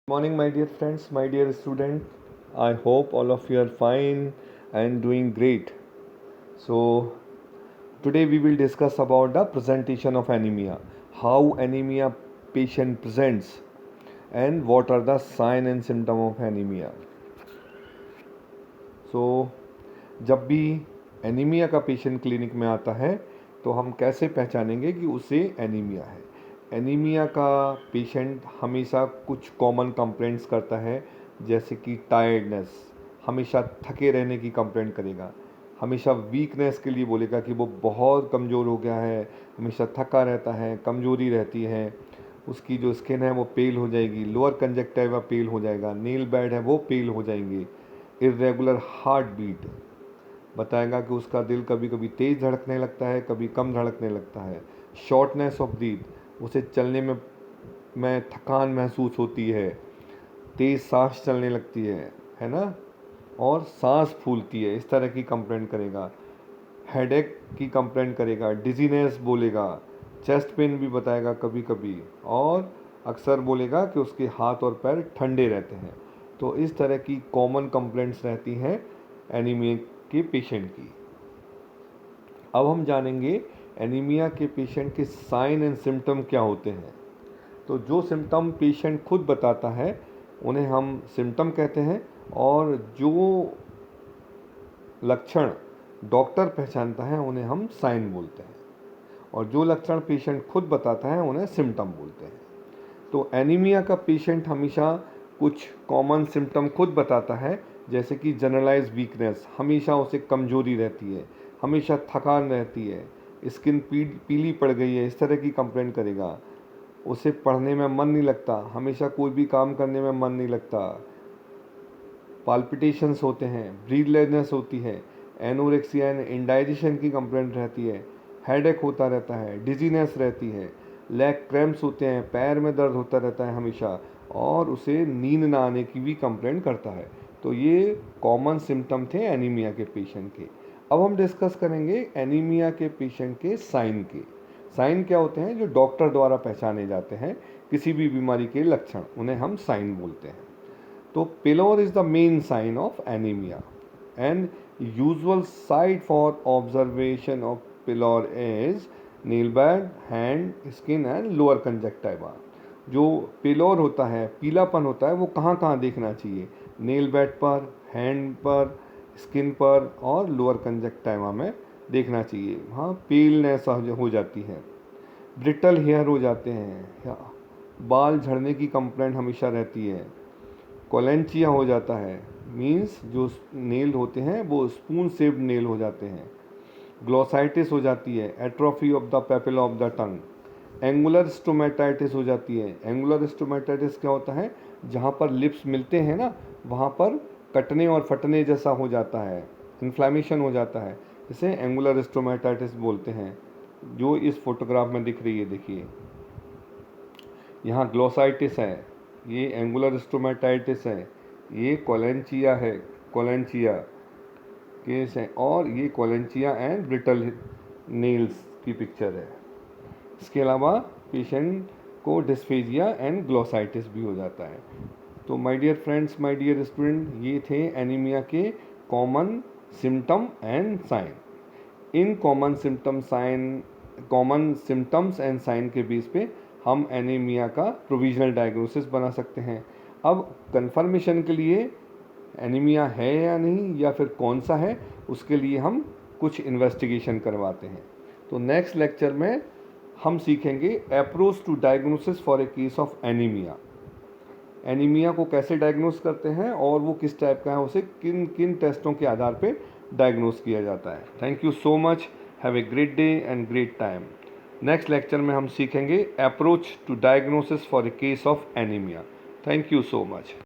Morning, my dear friends, my dear student. I hope all of you are fine and doing great. So, today we will discuss about the presentation of anemia, how anemia patient presents, and what are the sign and symptom of anemia. So, जब भी anaemia का patient clinic में आता है तो हम कैसे पहचानेंगे कि उसे एनीमिया है। एनीमिया का पेशेंट हमेशा कुछ कॉमन कंप्लेंट्स करता है, जैसे कि टायर्डनेस, हमेशा थके रहने की कंप्लेंट करेगा, हमेशा वीकनेस के लिए बोलेगा कि वो बहुत कमज़ोर हो गया है, हमेशा थका रहता है, कमज़ोरी रहती है, उसकी जो स्किन है वो पेल हो जाएगी, लोअर कंजक्टिवा पेल हो जाएगा, नील बेड है वो पेल हो जाएंगे, इरेगुलर हार्ट बीट बताएगा कि उसका दिल कभी कभी तेज़ धड़कने लगता है, कभी कम धड़कने लगता है, शॉर्टनेस ऑफ ब्रीथ, उसे चलने में थकान महसूस होती है, तेज़ सांस चलने लगती है ना, और सांस फूलती है, इस तरह की कंप्लेंट करेगा। हेडेक की कंप्लेंट करेगा, डिजीनेस बोलेगा, चेस्ट पेन भी बताएगा कभी कभी, और अक्सर बोलेगा कि उसके हाथ और पैर ठंडे रहते हैं। तो इस तरह की कॉमन कंप्लेंट्स रहती हैं एनीमिया के पेशेंट की। अब हम जानेंगे एनीमिया के पेशेंट के साइन एंड सिम्टम क्या होते हैं। तो जो सिम्टम पेशेंट खुद बताता है उन्हें हम सिम्टम कहते हैं, और जो लक्षण डॉक्टर पहचानता है उन्हें हम साइन बोलते हैं, और जो लक्षण पेशेंट खुद बताता है उन्हें सिम्टम बोलते हैं। तो एनीमिया का पेशेंट हमेशा कुछ कॉमन सिम्टम खुद बताता है, जैसे कि जनरलाइज वीकनेस, हमेशा उसे कमजोरी रहती है, हमेशा थकान रहती है, स्किन पीली पड़ गई है, इस तरह की कंप्लेंट करेगा। उसे पढ़ने में मन नहीं लगता, हमेशा कोई भी काम करने में मन नहीं लगता, पाल्पिटेशंस होते हैं, ब्रीथलेसनेस होती है, एनोरेक्सिया एंड इंडाइजेशन की कंप्लेंट रहती है, हेडेक होता रहता है, डिजीनेस रहती है, लेग क्रैम्प्स होते हैं, पैर में दर्द होता रहता है हमेशा, और उसे नींद ना आने की भी कंप्लेंट करता है। तो ये कॉमन सिम्टम थे एनीमिया के पेशेंट के। अब हम डिस्कस करेंगे एनीमिया के पेशेंट के साइन के। साइन क्या होते हैं? जो डॉक्टर द्वारा पहचाने जाते हैं किसी भी बीमारी के लक्षण, उन्हें हम साइन बोलते हैं। तो pallor is the main sign of anemia, and usual site for observation of pallor is nail bed, hand, skin and lower conjunctiva। जो पेलोर होता है, पीलापन होता है, वो कहाँ कहाँ देखना चाहिए? नेल बेड पर, हैंड पर, स्किन पर और लोअर कंजक्टिवा में देखना चाहिए। वहाँ पेलनेस हो जाती है, ब्रिटल हेयर हो जाते हैं, बाल झड़ने की कंप्लेंट हमेशा रहती है, कोलेंचिया हो जाता है, मीन्स जो नेल होते हैं वो स्पून शेप्ड नेल हो जाते हैं, ग्लोसाइटिस हो जाती है, atrophy of the papilla of the tongue, angular stomatitis हो जाती है। एंगुलर स्टोमेटाइटिस क्या होता है? जहाँ पर लिप्स मिलते हैं ना, वहाँ पर कटने और फटने जैसा हो जाता है, इन्फ्लेमेशन हो जाता है, इसे एंगुलर स्टोमेटाइटिस बोलते हैं। जो इस फोटोग्राफ में दिख रही है, देखिए यहाँ ग्लोसाइटिस है, ये एंगुलर स्टोमेटाइटिस है, ये कोलेंचिया है, कोलेंचिया केस है, और ये कोलेंचिया एंड ब्रिटल नेल्स की पिक्चर है। इसके अलावा पेशेंट को डिस्फेजिया एंड ग्लोसाइटिस भी हो जाता है। तो my dear friends, my dear student, ये थे एनीमिया के कॉमन सिम्टम एंड साइन। इन कॉमन सिम्टम्स एंड साइन के बेस पे हम एनीमिया का प्रोविजनल डायग्नोसिस बना सकते हैं। अब कंफर्मेशन के लिए एनीमिया है या नहीं, या फिर कौन सा है, उसके लिए हम कुछ इन्वेस्टिगेशन करवाते हैं। तो नेक्स्ट लेक्चर में हम सीखेंगे approach to diagnosis for a case of anaemia. Anaemia को कैसे डायग्नोस करते हैं और वो किस टाइप का है, उसे किन किन टेस्टों के आधार पे डायग्नोस किया जाता है। Thank you so much, have a great day and great time. Next lecture में हम सीखेंगे approach to diagnosis for a case of anaemia. Thank you so much.